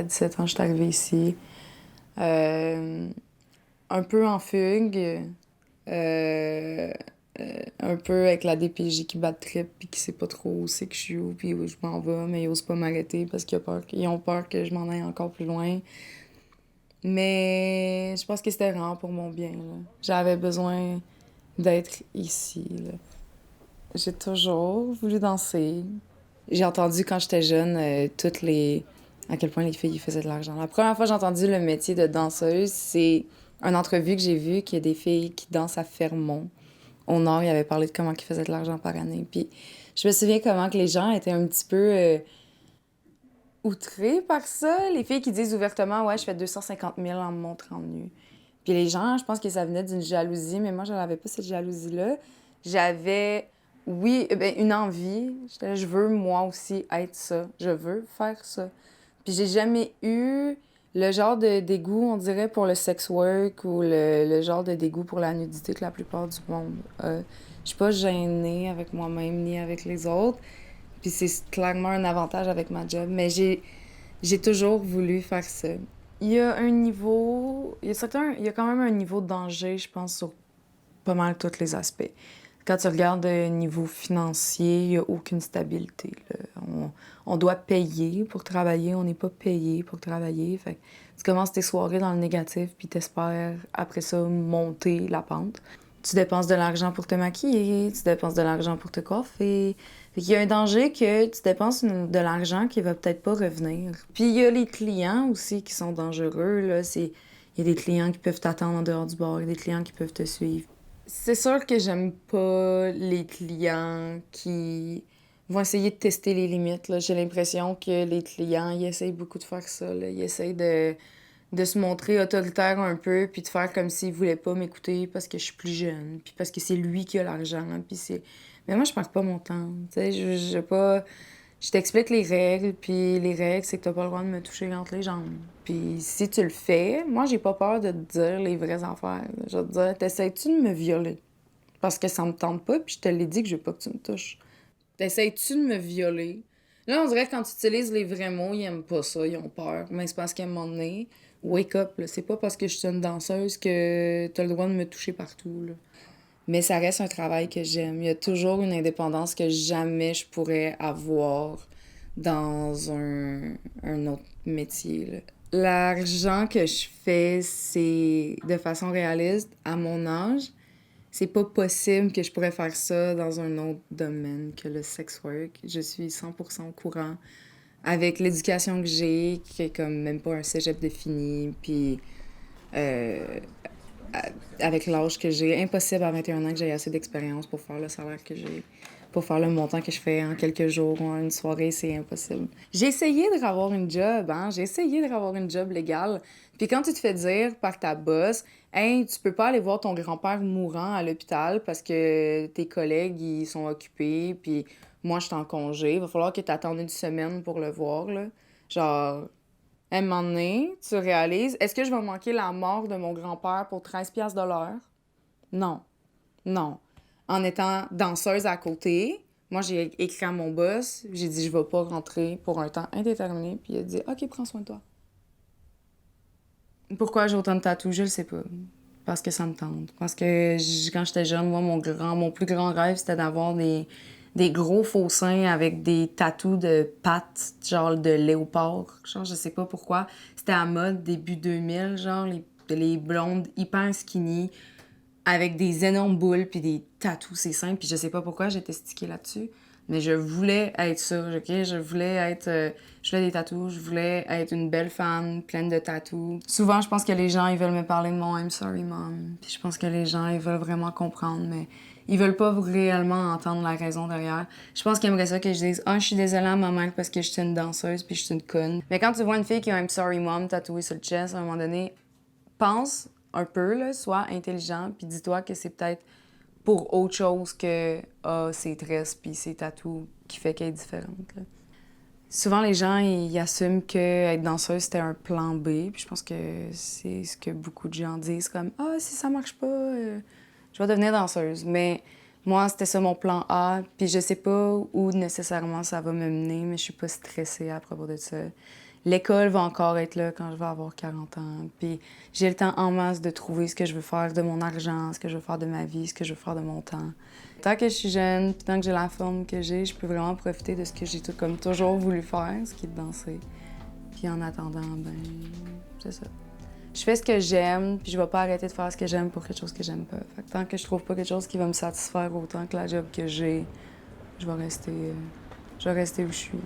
à 17 ans, je suis arrivée ici. Un peu en fugue, euh, un peu avec la DPJ qui bat de trip puis qui sait pas trop où c'est que je suis où puis où je m'en vais, mais ils osent pas m'arrêter parce qu'ils ont peur que je m'en aille encore plus loin. Mais je pense que c'était vraiment pour mon bien, là. J'avais besoin d'être ici, là. J'ai toujours voulu danser. J'ai entendu quand j'étais jeune toutes les à quel point les filles faisaient de l'argent. La première fois que j'ai entendu le métier de danseuse, c'est une entrevue que j'ai vue qu'il y a des filles qui dansent à Fermont. Au Nord, ils avaient parlé de comment ils faisaient de l'argent par année. Puis je me souviens comment que les gens étaient un petit peu outrés par ça. Les filles qui disent ouvertement, ouais, je fais 250 000 en me montrant nue. Puis les gens, je pense que ça venait d'une jalousie, mais moi, je n'avais pas cette jalousie-là. J'avais, oui, ben, une envie. Je veux moi aussi être ça. Je veux faire ça. Puis j'ai jamais eu le genre de dégoût, on dirait, pour le sex work ou le genre de dégoût pour la nudité que la plupart du monde a. Je suis pas gênée avec moi-même ni avec les autres. Puis c'est clairement un avantage avec ma job. Mais j'ai toujours voulu faire ça. Il y a un niveau... Il y a quand même un niveau de danger, je pense, sur pas mal tous les aspects. Quand tu regardes le niveau financier, il n'y a aucune stabilité, là. On doit payer pour travailler, on n'est pas payé pour travailler. Fait que tu commences tes soirées dans le négatif, puis t'espères, après ça, monter la pente. Tu dépenses de l'argent pour te maquiller, tu dépenses de l'argent pour te coiffer. Fait qu'il y a un danger que tu dépenses de l'argent qui va peut-être pas revenir. Puis il y a les clients aussi qui sont dangereux, là. Il y a des clients qui peuvent t'attendre en dehors du bar, il y a des clients qui peuvent te suivre. C'est sûr que j'aime pas les clients qui vont essayer de tester les limites, là. J'ai l'impression que les clients, ils essayent beaucoup de faire ça, là. Ils essayent de se montrer autoritaire un peu, puis de faire comme s'il voulait pas m'écouter parce que je suis plus jeune, puis parce que c'est lui qui a l'argent, puis c'est... Mais moi, je perds pas mon temps, tu sais, je pas... Je t'explique les règles, puis les règles, c'est que t'as pas le droit de me toucher entre les jambes. Puis si tu le fais, moi, j'ai pas peur de te dire les vraies affaires. Je vais te dire, t'essayes-tu de me violer? Parce que ça me tente pas, puis je te l'ai dit que je veux pas que tu me touches. T'essayes-tu de me violer? Là, on dirait que quand tu utilises les vrais mots, ils aiment pas ça, ils ont peur. Mais c'est parce qu'à un moment donné, wake up, là. C'est pas parce que je suis une danseuse que t'as le droit de me toucher partout, là. Mais ça reste un travail que j'aime. Il y a toujours une indépendance que jamais je pourrais avoir dans un autre métier, là. L'argent que je fais, c'est de façon réaliste, à mon âge, c'est pas possible que je pourrais faire ça dans un autre domaine que le sex work. Je suis 100% au courant. Avec l'éducation que j'ai, qui est comme même pas un cégep défini, puis euh, avec l'âge que j'ai, impossible à 21 ans que j'ai assez d'expérience pour faire le salaire que j'ai. Pour faire le montant que je fais en quelques jours ou en une soirée, c'est impossible. J'ai essayé de avoir une job, hein? J'ai essayé de avoir une job légale. Puis quand tu te fais dire par ta boss, hey, tu peux pas aller voir ton grand-père mourant à l'hôpital parce que tes collègues, ils sont occupés, puis moi, je suis en congé, il va falloir que tu attendes une semaine pour le voir, là. Genre, à un moment donné, tu réalises, est-ce que je vais manquer la mort de mon grand-père pour 13 piastres de l'heure? Non. Non. En étant danseuse à côté, moi, j'ai écrit à mon boss, j'ai dit, je vais pas rentrer pour un temps indéterminé, puis il a dit, OK, prends soin de toi. Pourquoi j'ai autant de tatous, je le sais pas. Parce que ça me tente. Parce que quand j'étais jeune, moi, mon plus grand rêve, c'était d'avoir des gros faux seins avec des tatous de pattes, genre de léopard. Genre, je sais pas pourquoi. C'était à mode début 2000, genre, les blondes hyper skinny, avec des énormes boules puis des tatous, c'est simple. Puis je sais pas pourquoi j'étais stickée là-dessus. Mais je voulais être ça, OK? Je voulais être... je voulais des tatous, je voulais être une belle femme pleine de tatous. Souvent, je pense que les gens, ils veulent me parler de mon I'm sorry, mom. Puis je pense que les gens, ils veulent vraiment comprendre, mais ils veulent pas réellement entendre la raison derrière. Je pense qu'ils aimeraient ça que je dise « Ah, je suis désolée à ma mère parce que je suis une danseuse puis je suis une conne. » Mais quand tu vois une fille qui a un I'm sorry, mom tatoué sur le chest, à un moment donné, pense un peu, là, sois intelligent, puis dis-toi que c'est peut-être pour autre chose que ses tresses puis ses tatous qui fait qu'elle est différente, là. Souvent, les gens, ils assument que être danseuse, c'était un plan B, puis je pense que c'est ce que beaucoup de gens disent, comme « Ah, si ça marche pas, je vais devenir danseuse. » Mais moi, c'était ça mon plan A, puis je sais pas où nécessairement ça va me mener, mais je suis pas stressée à propos de ça. l'école va encore être là quand je vais avoir 40 ans. Puis j'ai le temps en masse de trouver ce que je veux faire de mon argent, ce que je veux faire de ma vie, ce que je veux faire de mon temps. Tant que je suis jeune, puis tant que j'ai la forme que j'ai, je peux vraiment profiter de ce que j'ai comme toujours voulu faire, ce qui est de danser. Puis en attendant, ben, c'est ça. Je fais ce que j'aime, puis je vais pas arrêter de faire ce que j'aime pour quelque chose que j'aime pas. Fait que tant que je trouve pas quelque chose qui va me satisfaire autant que la job que j'ai, je vais rester où je suis.